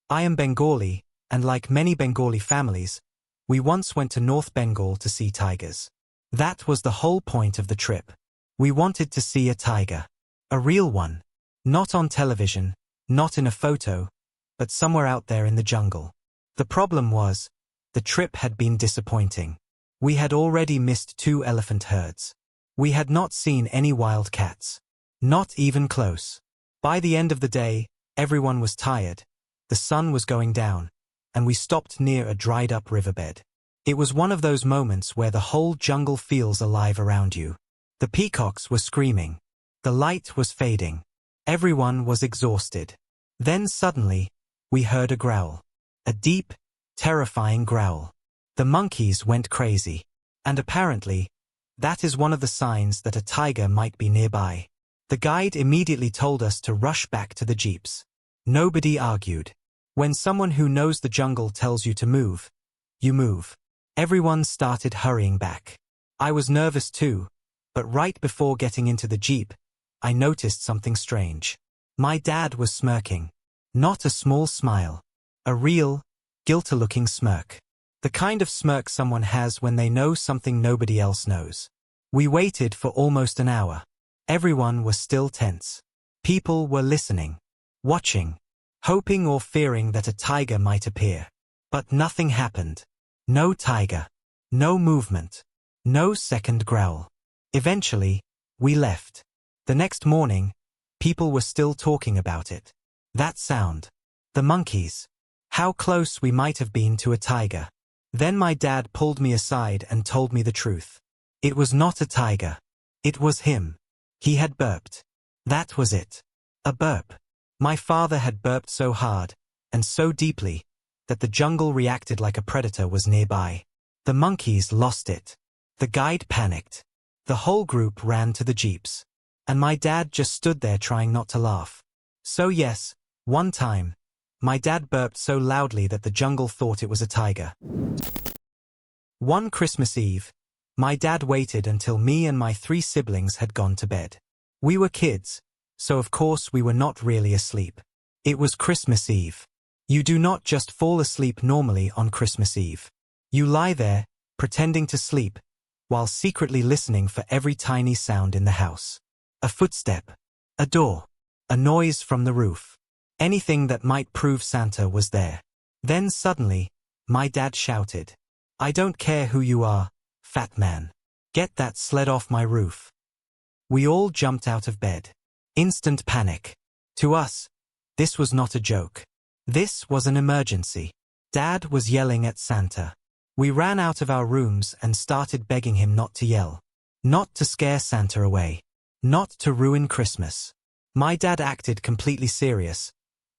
I am Bengali, and like many Bengali families, we once went to North Bengal to see tigers. That was the whole point of the trip. We wanted to see a tiger. A real one. Not on television, not in a photo, but somewhere out there in the jungle. The problem was, the trip had been disappointing. We had already missed 2 elephant herds. We had not seen any wild cats. Not even close. By the end of the day, everyone was tired, the sun was going down, and we stopped near a dried-up riverbed. It was one of those moments where the whole jungle feels alive around you. The peacocks were screaming. The light was fading. Everyone was exhausted. Then suddenly, we heard a growl. A deep, terrifying growl. The monkeys went crazy. And apparently, that is one of the signs that a tiger might be nearby. The guide immediately told us to rush back to the jeeps. Nobody argued. When someone who knows the jungle tells you to move, you move. Everyone started hurrying back. I was nervous too, but right before getting into the jeep, I noticed something strange. My dad was smirking. Not a small smile. A real, guilty-looking smirk. The kind of smirk someone has when they know something nobody else knows. We waited for almost an hour. Everyone was still tense. People were listening, watching, hoping or fearing that a tiger might appear. But nothing happened. No tiger. No movement. No second growl. Eventually, we left. The next morning, people were still talking about it. That sound. The monkeys. How close we might have been to a tiger. Then my dad pulled me aside and told me the truth. It was not a tiger. It was him. He had burped. That was it. A burp. My father had burped so hard, and so deeply, that the jungle reacted like a predator was nearby. The monkeys lost it. The guide panicked. The whole group ran to the jeeps. And my dad just stood there trying not to laugh. So yes, one time, my dad burped so loudly that the jungle thought it was a tiger. One Christmas Eve, my dad waited until me and my 3 siblings had gone to bed. We were kids, so of course we were not really asleep. It was Christmas Eve. You do not just fall asleep normally on Christmas Eve. You lie there, pretending to sleep, while secretly listening for every tiny sound in the house. A footstep, a door, a noise from the roof. Anything that might prove Santa was there. Then suddenly, my dad shouted, "I don't care who you are, fat man. Get that sled off my roof." We all jumped out of bed. Instant panic. To us, this was not a joke. This was an emergency. Dad was yelling at Santa. We ran out of our rooms and started begging him not to yell. Not to scare Santa away. Not to ruin Christmas. My dad acted completely serious,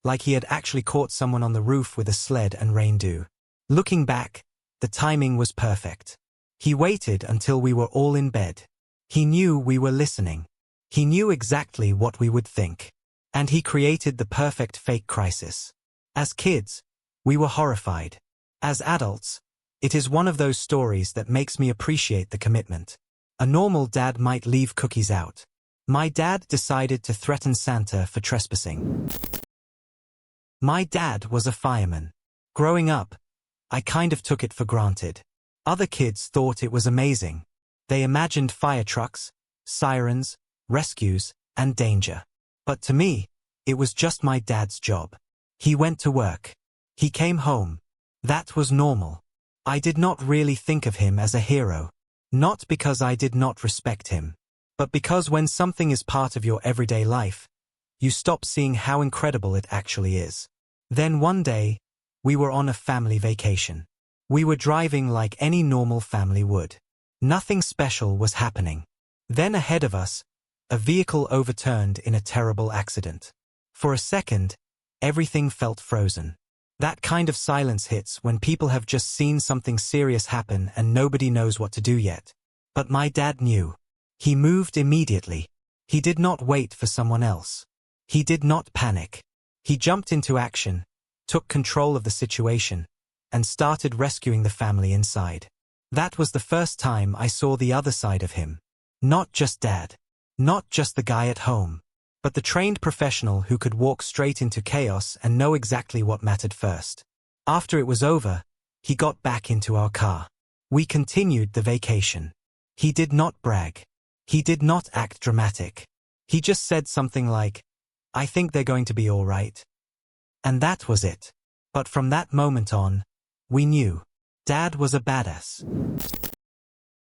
like he had actually caught someone on the roof with a sled and rain dew. Looking back, the timing was perfect. He waited until we were all in bed. He knew we were listening. He knew exactly what we would think. And he created the perfect fake crisis. As kids, we were horrified. As adults, it is one of those stories that makes me appreciate the commitment. A normal dad might leave cookies out. My dad decided to threaten Santa for trespassing. My dad was a fireman. Growing up, I kind of took it for granted. Other kids thought it was amazing. They imagined fire trucks, sirens, rescues, and danger. But to me, it was just my dad's job. He went to work. He came home. That was normal. I did not really think of him as a hero. Not because I did not respect him, but because when something is part of your everyday life, you stop seeing how incredible it actually is. Then one day, we were on a family vacation. We were driving like any normal family would. Nothing special was happening. Then ahead of us, a vehicle overturned in a terrible accident. For a second, everything felt frozen. That kind of silence hits when people have just seen something serious happen and nobody knows what to do yet. But my dad knew. He moved immediately. He did not wait for someone else. He did not panic. He jumped into action, took control of the situation, and started rescuing the family inside. That was the first time I saw the other side of him. Not just Dad. Not just the guy at home. but the trained professional who could walk straight into chaos and know exactly what mattered first. After it was over, he got back into our car. We continued the vacation. He did not brag. He did not act dramatic. He just said something like, "I think they're going to be all right." And that was it. But from that moment on, we knew Dad was a badass.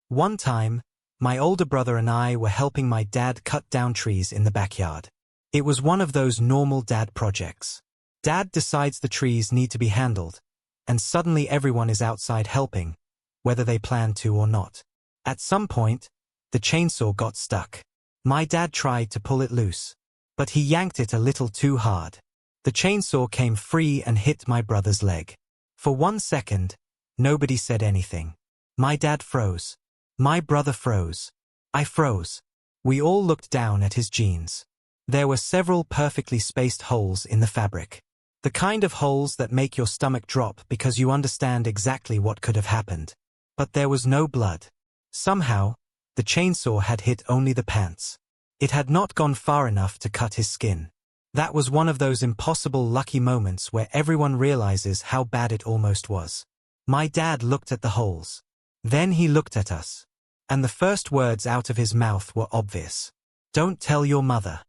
One time, my older brother and I were helping my dad cut down trees in the backyard. It was one of those normal dad projects. Dad decides the trees need to be handled, and suddenly everyone is outside helping, whether they plan to or not. At some point, the chainsaw got stuck. My dad tried to pull it loose, but he yanked it a little too hard. The chainsaw came free and hit my brother's leg. For 1 second, nobody said anything. My dad froze. My brother froze. I froze. We all looked down at his jeans. There were several perfectly spaced holes in the fabric. The kind of holes that make your stomach drop because you understand exactly what could have happened. But there was no blood. Somehow, the chainsaw had hit only the pants. It had not gone far enough to cut his skin. That was one of those impossible lucky moments where everyone realizes how bad it almost was. My dad looked at the holes. Then he looked at us. And the first words out of his mouth were obvious. "Don't tell your mother."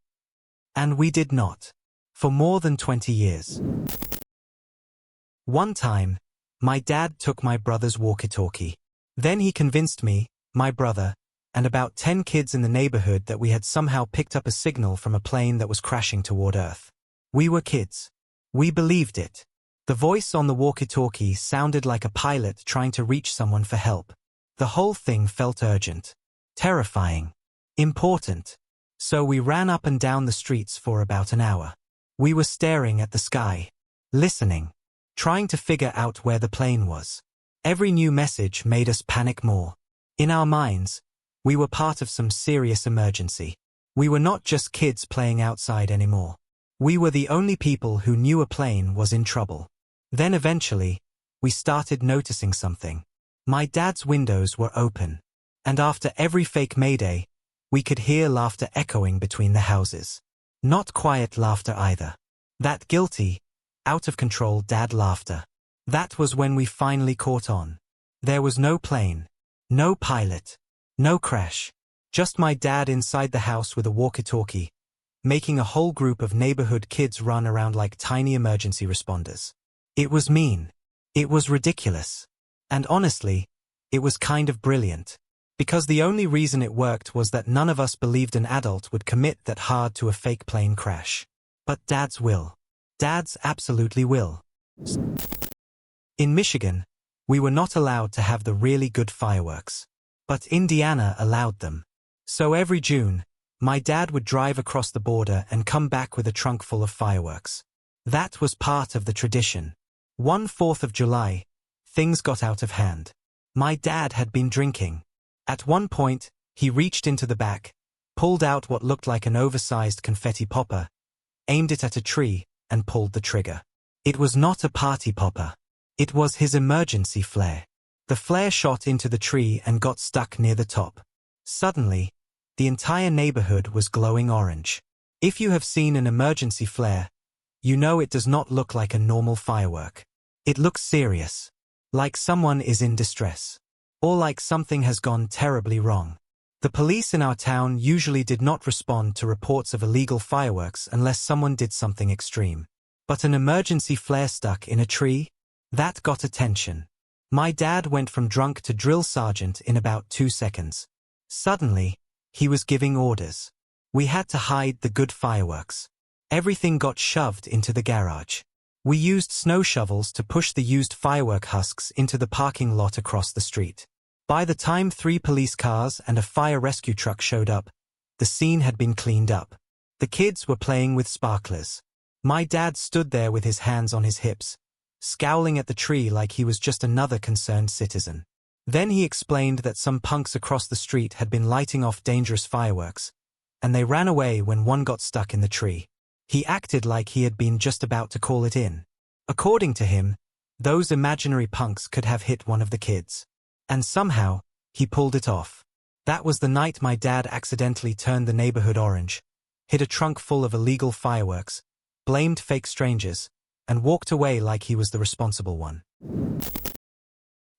And we did not. For more than 20 years. One time, my dad took my brother's walkie-talkie. Then he convinced me, my brother, and about 10 kids in the neighborhood that we had somehow picked up a signal from a plane that was crashing toward Earth. We were kids. We believed it. The voice on the walkie-talkie sounded like a pilot trying to reach someone for help. The whole thing felt urgent, terrifying, important. So we ran up and down the streets for about an hour. We were staring at the sky, listening, trying to figure out where the plane was. Every new message made us panic more. In our minds, we were part of some serious emergency. We were not just kids playing outside anymore. We were the only people who knew a plane was in trouble. Then eventually, we started noticing something. My dad's windows were open, and after every fake mayday, we could hear laughter echoing between the houses. Not quiet laughter either. That guilty, out-of-control dad laughter. That was when we finally caught on. There was no plane, no pilot, no crash. Just my dad inside the house with a walkie-talkie, making a whole group of neighborhood kids run around like tiny emergency responders. It was mean. It was ridiculous. And honestly, it was kind of brilliant. Because the only reason it worked was that none of us believed an adult would commit that hard to a fake plane crash. But dads will. Dads absolutely will. In Michigan, we were not allowed to have the really good fireworks. But Indiana allowed them. So every June, my dad would drive across the border and come back with a trunk full of fireworks. That was part of the tradition. One 4th of July, things got out of hand. My dad had been drinking. At one point, he reached into the back, pulled out what looked like an oversized confetti popper, aimed it at a tree, and pulled the trigger. It was not a party popper. It was his emergency flare. The flare shot into the tree and got stuck near the top. Suddenly, the entire neighborhood was glowing orange. If you have seen an emergency flare, you know it does not look like a normal firework. It looks serious. Like someone is in distress. Or like something has gone terribly wrong. The police in our town usually did not respond to reports of illegal fireworks unless someone did something extreme. But an emergency flare stuck in a tree? That got attention. My dad went from drunk to drill sergeant in about 2 seconds. Suddenly, he was giving orders. We had to hide the good fireworks. Everything got shoved into the garage. We used snow shovels to push the used firework husks into the parking lot across the street. By the time 3 police cars and a fire rescue truck showed up, the scene had been cleaned up. The kids were playing with sparklers. My dad stood there with his hands on his hips, scowling at the tree like he was just another concerned citizen. Then he explained that some punks across the street had been lighting off dangerous fireworks, and they ran away when one got stuck in the tree. He acted like he had been just about to call it in. According to him, those imaginary punks could have hit one of the kids. And somehow, he pulled it off. That was the night my dad accidentally turned the neighborhood orange, hid a trunk full of illegal fireworks, blamed fake strangers, and walked away like he was the responsible one.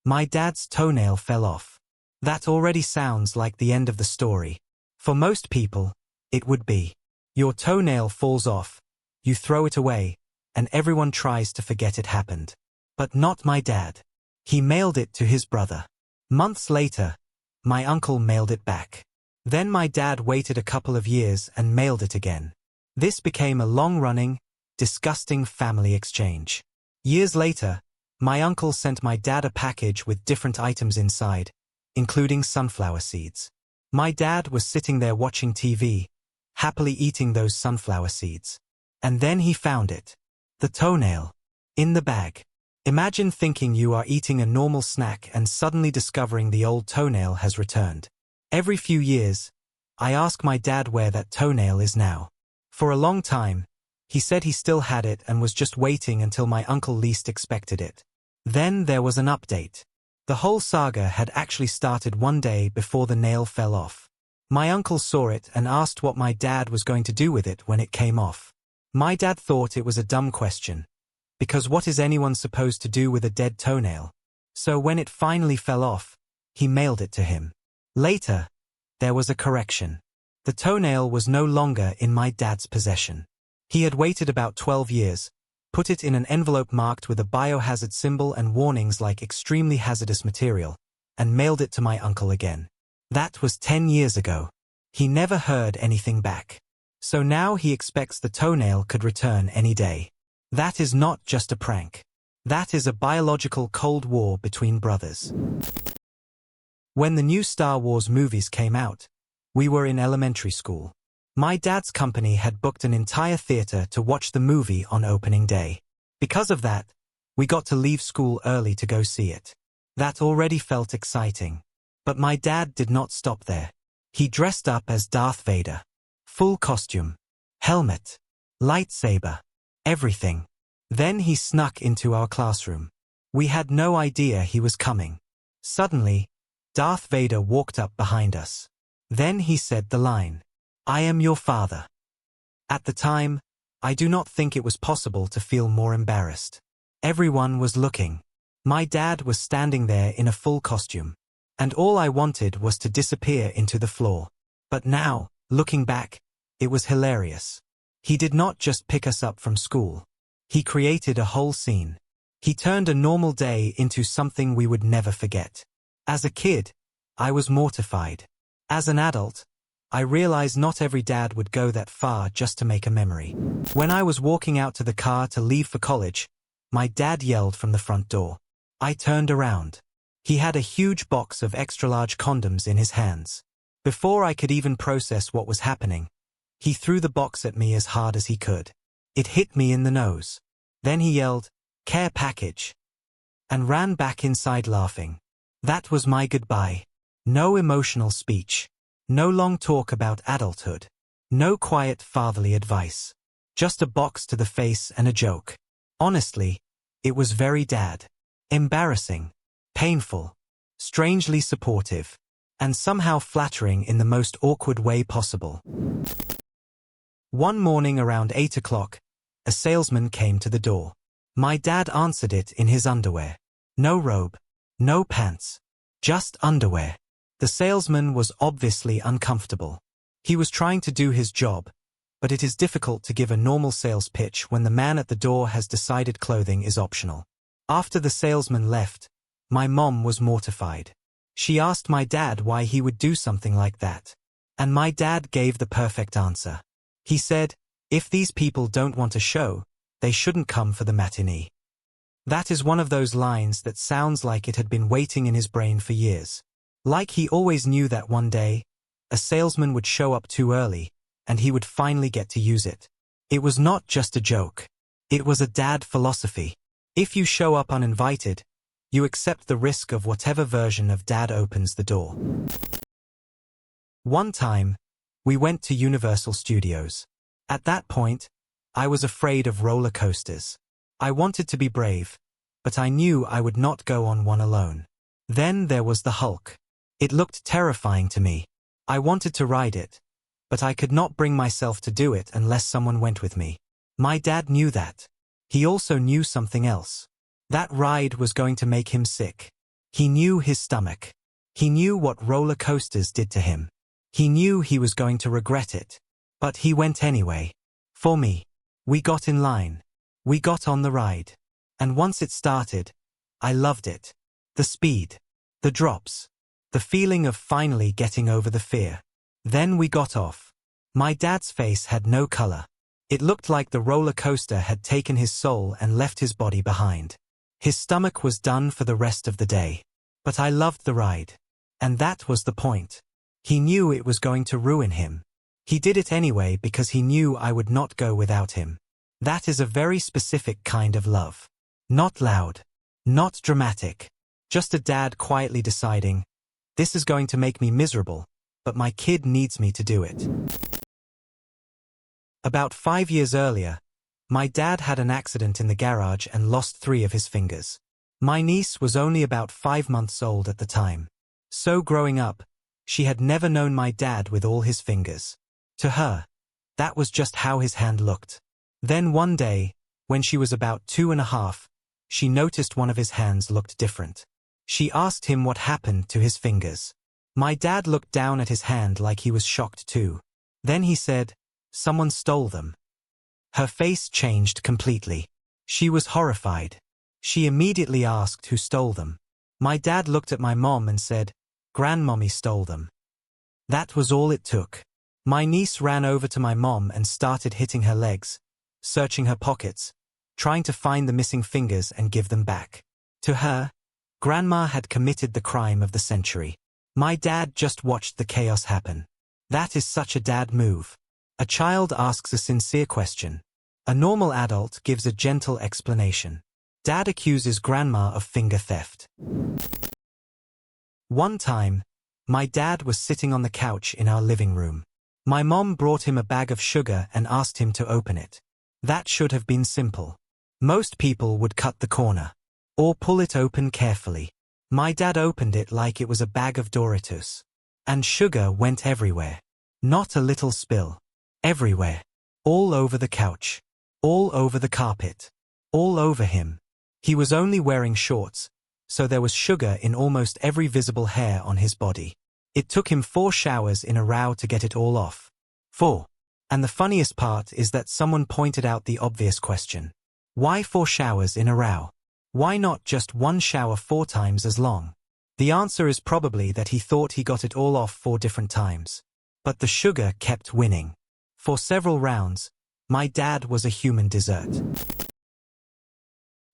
My dad's toenail fell off. That already sounds like the end of the story. For most people, it would be. Your toenail falls off, you throw it away, and everyone tries to forget it happened. But not my dad. He mailed it to his brother. Months later, my uncle mailed it back. Then my dad waited a couple of years and mailed it again. This became a long-running, disgusting family exchange. Years later, my uncle sent my dad a package with different items inside, including sunflower seeds. My dad was sitting there watching TV, happily eating those sunflower seeds. And then he found it. The toenail. In the bag. Imagine thinking you are eating a normal snack and suddenly discovering the old toenail has returned. Every few years, I ask my dad where that toenail is now. For a long time, he said he still had it and was just waiting until my uncle least expected it. Then there was an update. The whole saga had actually started one day before the nail fell off. My uncle saw it and asked what my dad was going to do with it when it came off. My dad thought it was a dumb question, because what is anyone supposed to do with a dead toenail? So when it finally fell off, he mailed it to him. Later, there was a correction. The toenail was no longer in my dad's possession. He had waited about 12 years, put it in an envelope marked with a biohazard symbol and warnings like extremely hazardous material, and mailed it to my uncle again. That was 10 years ago. He never heard anything back. So now he expects the toenail could return any day. That is not just a prank. That is a biological Cold War between brothers. When the new Star Wars movies came out, we were in elementary school. My dad's company had booked an entire theater to watch the movie on opening day. Because of that, we got to leave school early to go see it. That already felt exciting. But my dad did not stop there. He dressed up as Darth Vader. Full costume, helmet, lightsaber, everything. Then he snuck into our classroom. We had no idea he was coming. Suddenly, Darth Vader walked up behind us. Then he said the line, "I am your father." At the time, I do not think it was possible to feel more embarrassed. Everyone was looking. My dad was standing there in a full costume. And all I wanted was to disappear into the floor. But now, looking back, it was hilarious. He did not just pick us up from school. He created a whole scene. He turned a normal day into something we would never forget. As a kid, I was mortified. As an adult, I realized not every dad would go that far just to make a memory. When I was walking out to the car to leave for college, my dad yelled from the front door. I turned around. He had a huge box of extra-large condoms in his hands. Before I could even process what was happening, he threw the box at me as hard as he could. It hit me in the nose. Then he yelled, "Care package," and ran back inside laughing. That was my goodbye. No emotional speech. No long talk about adulthood. No quiet fatherly advice. Just a box to the face and a joke. Honestly, it was very dad. Embarrassing. Painful. Strangely supportive. And somehow flattering in the most awkward way possible. One morning around 8 o'clock, a salesman came to the door. My dad answered it in his underwear. No robe. No pants. Just underwear. The salesman was obviously uncomfortable. He was trying to do his job, but it is difficult to give a normal sales pitch when the man at the door has decided clothing is optional. After the salesman left, my mom was mortified. She asked my dad why he would do something like that. And my dad gave the perfect answer. He said, "If these people don't want a show, they shouldn't come for the matinee." That is one of those lines that sounds like it had been waiting in his brain for years. Like he always knew that one day, a salesman would show up too early, and he would finally get to use it. It was not just a joke. It was a dad philosophy. If you show up uninvited, you accept the risk of whatever version of dad opens the door. One time, we went to Universal Studios. At that point, I was afraid of roller coasters. I wanted to be brave, but I knew I would not go on one alone. Then there was the Hulk. It looked terrifying to me. I wanted to ride it, but I could not bring myself to do it unless someone went with me. My dad knew that. He also knew something else. That ride was going to make him sick. He knew his stomach. He knew what roller coasters did to him. He knew he was going to regret it. But he went anyway. For me. We got in line. We got on the ride. And once it started, I loved it. The speed. The drops. The feeling of finally getting over the fear. Then we got off. My dad's face had no color. It looked like the roller coaster had taken his soul and left his body behind. His stomach was done for the rest of the day. But I loved the ride. And that was the point. He knew it was going to ruin him. He did it anyway because he knew I would not go without him. That is a very specific kind of love. Not loud. Not dramatic. Just a dad quietly deciding, this is going to make me miserable, but my kid needs me to do it. About 5 years earlier, my dad had an accident in the garage and lost 3 of his fingers. My niece was only about 5 months old at the time. So growing up, she had never known my dad with all his fingers. To her, that was just how his hand looked. Then one day, when she was about 2.5, she noticed one of his hands looked different. She asked him what happened to his fingers. My dad looked down at his hand like he was shocked too. Then he said, "Someone stole them." Her face changed completely. She was horrified. She immediately asked who stole them. My dad looked at my mom and said, "Grandmommy stole them." That was all it took. My niece ran over to my mom and started hitting her legs, searching her pockets, trying to find the missing fingers and give them back. To her, Grandma had committed the crime of the century. My dad just watched the chaos happen. That is such a dad move. A child asks a sincere question. A normal adult gives a gentle explanation. Dad accuses Grandma of finger theft. One time, my dad was sitting on the couch in our living room. My mom brought him a bag of sugar and asked him to open it. That should have been simple. Most people would cut the corner. Or pull it open carefully. My dad opened it like it was a bag of Doritos. And sugar went everywhere. Not a little spill. Everywhere. All over the couch. All over the carpet. All over him. He was only wearing shorts, so there was sugar in almost every visible hair on his body. It took him 4 showers in a row to get it all off. 4. And the funniest part is that someone pointed out the obvious question. Why 4 showers in a row? Why not just 1 shower 4 times as long? The answer is probably that he thought he got it all off 4 different times. But the sugar kept winning. For several rounds, my dad was a human dessert.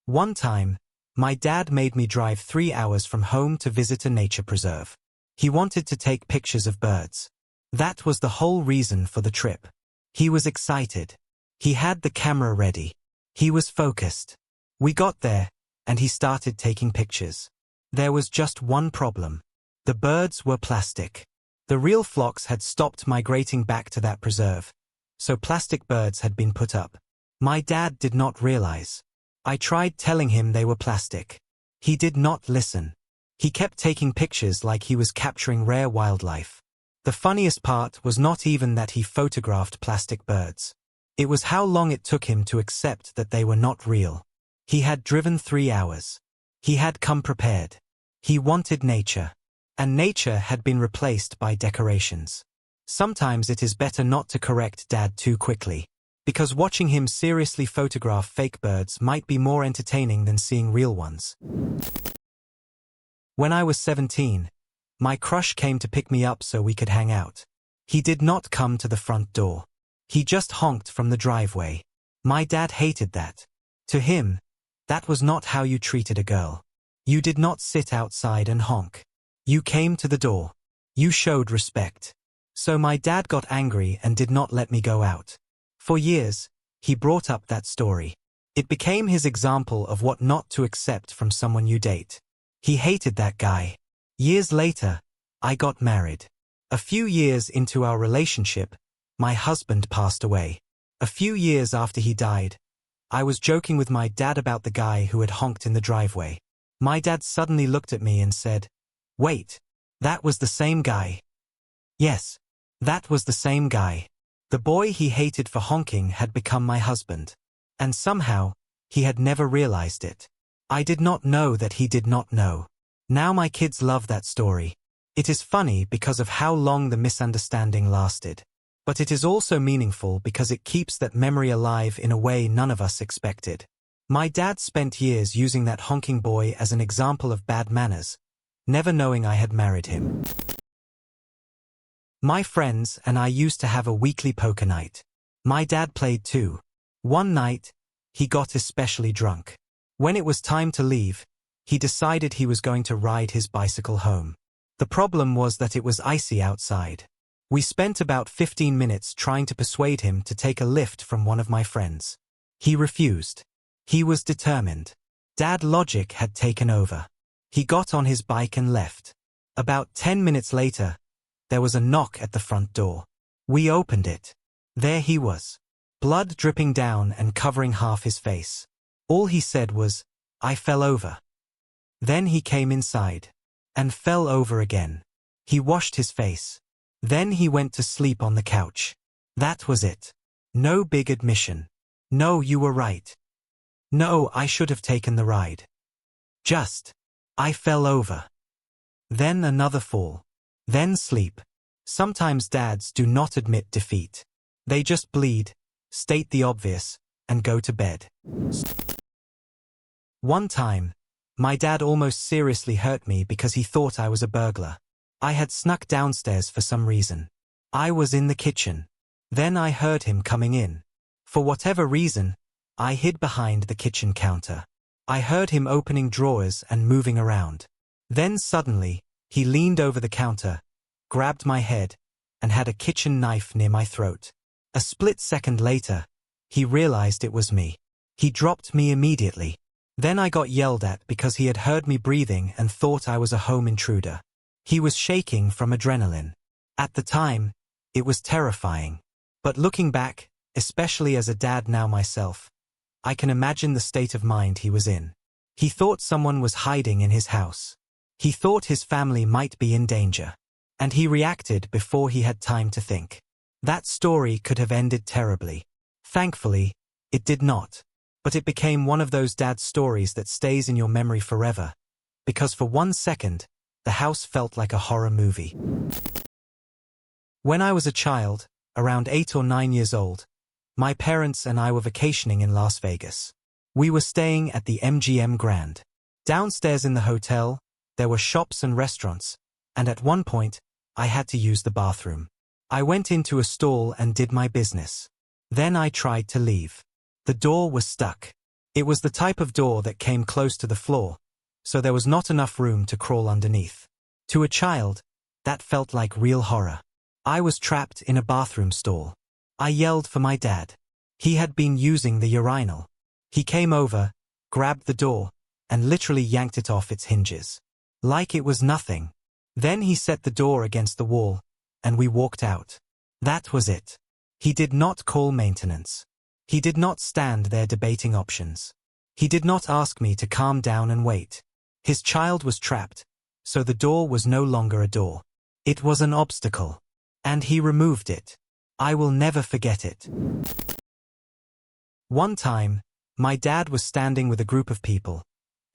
One time, my dad made me drive 3 hours from home to visit a nature preserve. He wanted to take pictures of birds. That was the whole reason for the trip. He was excited. He had the camera ready. He was focused. We got there, and he started taking pictures. There was just one problem. The birds were plastic. The real flocks had stopped migrating back to that preserve, so plastic birds had been put up. My dad did not realize. I tried telling him they were plastic. He did not listen. He kept taking pictures like he was capturing rare wildlife. The funniest part was not even that he photographed plastic birds. It was how long it took him to accept that they were not real. He had driven 3 hours. He had come prepared. He wanted nature. And nature had been replaced by decorations. Sometimes it is better not to correct Dad too quickly, because watching him seriously photograph fake birds might be more entertaining than seeing real ones. When I was 17, my crush came to pick me up so we could hang out. He did not come to the front door. He just honked from the driveway. My dad hated that. To him, that was not how you treated a girl. You did not sit outside and honk. You came to the door. You showed respect. So my dad got angry and did not let me go out. For years, he brought up that story. It became his example of what not to accept from someone you date. He hated that guy. Years later, I got married. A few years into our relationship, my husband passed away. A few years after he died, I was joking with my dad about the guy who had honked in the driveway. My dad suddenly looked at me and said, "Wait, that was the same guy." Yes, That was the same guy. The boy he hated for honking had become my husband. And somehow, he had never realized it. I did not know that he did not know. Now my kids love that story. It is funny because of how long the misunderstanding lasted. But it is also meaningful because it keeps that memory alive in a way none of us expected. My dad spent years using that honking boy as an example of bad manners, never knowing I had married him. My friends and I used to have a weekly poker night. My dad played too. One night, he got especially drunk. When it was time to leave, he decided he was going to ride his bicycle home. The problem was that it was icy outside. We spent about 15 minutes trying to persuade him to take a lift from one of my friends. He refused. He was determined. Dad logic had taken over. He got on his bike and left. About 10 minutes later, there was a knock at the front door. We opened it. There he was. Blood dripping down and covering half his face. All he said was, "I fell over." Then he came inside. And fell over again. He washed his face. Then he went to sleep on the couch. That was it. No big admission. No, you were right. No, I should have taken the ride. Just, I fell over. Then another fall. Then sleep. Sometimes dads do not admit defeat. They just bleed, state the obvious, and go to bed. One time, my dad almost seriously hurt me because he thought I was a burglar. I had snuck downstairs for some reason. I was in the kitchen. Then I heard him coming in. For whatever reason, I hid behind the kitchen counter. I heard him opening drawers and moving around. Then suddenly, he leaned over the counter, grabbed my head, and had a kitchen knife near my throat. A split second later, he realized it was me. He dropped me immediately. Then I got yelled at because he had heard me breathing and thought I was a home intruder. He was shaking from adrenaline. At the time, it was terrifying. But looking back, especially as a dad now myself, I can imagine the state of mind he was in. He thought someone was hiding in his house. He thought his family might be in danger. And he reacted before he had time to think. That story could have ended terribly. Thankfully, it did not. But it became one of those dad stories that stays in your memory forever. Because for 1 second, the house felt like a horror movie. When I was a child, around 8 or 9 years old, my parents and I were vacationing in Las Vegas. We were staying at the MGM Grand. Downstairs in the hotel, there were shops and restaurants, and at one point, I had to use the bathroom. I went into a stall and did my business. Then I tried to leave. The door was stuck. It was the type of door that came close to the floor, so there was not enough room to crawl underneath. To a child, that felt like real horror. I was trapped in a bathroom stall. I yelled for my dad. He had been using the urinal. He came over, grabbed the door, and literally yanked it off its hinges. Like it was nothing. Then he set the door against the wall, and we walked out. That was it. He did not call maintenance. He did not stand there debating options. He did not ask me to calm down and wait. His child was trapped, so the door was no longer a door. It was an obstacle. And he removed it. I will never forget it. One time, my dad was standing with a group of people,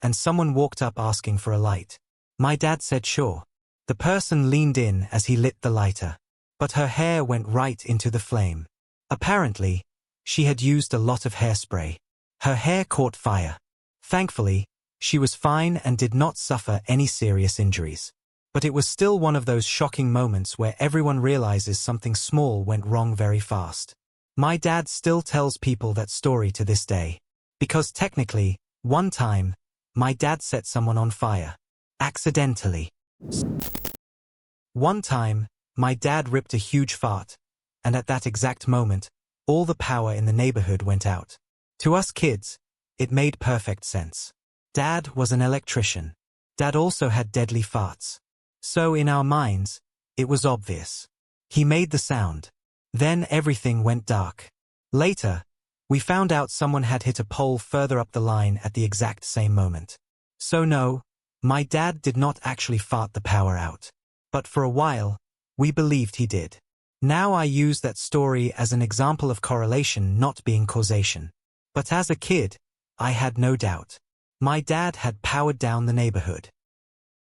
and someone walked up asking for a light. My dad said sure. The person leaned in as he lit the lighter, but her hair went right into the flame. Apparently, she had used a lot of hairspray. Her hair caught fire. Thankfully, she was fine and did not suffer any serious injuries. But it was still one of those shocking moments where everyone realizes something small went wrong very fast. My dad still tells people that story to this day. Because technically, one time, my dad set someone on fire. Accidentally. One time, my dad ripped a huge fart, and at that exact moment, all the power in the neighborhood went out. To us kids, it made perfect sense. Dad was an electrician. Dad also had deadly farts. So in our minds, it was obvious. He made the sound. Then everything went dark. Later, we found out someone had hit a pole further up the line at the exact same moment. So no, my dad did not actually fart the power out. But for a while, we believed he did. Now I use that story as an example of correlation not being causation. But as a kid, I had no doubt. My dad had powered down the neighborhood.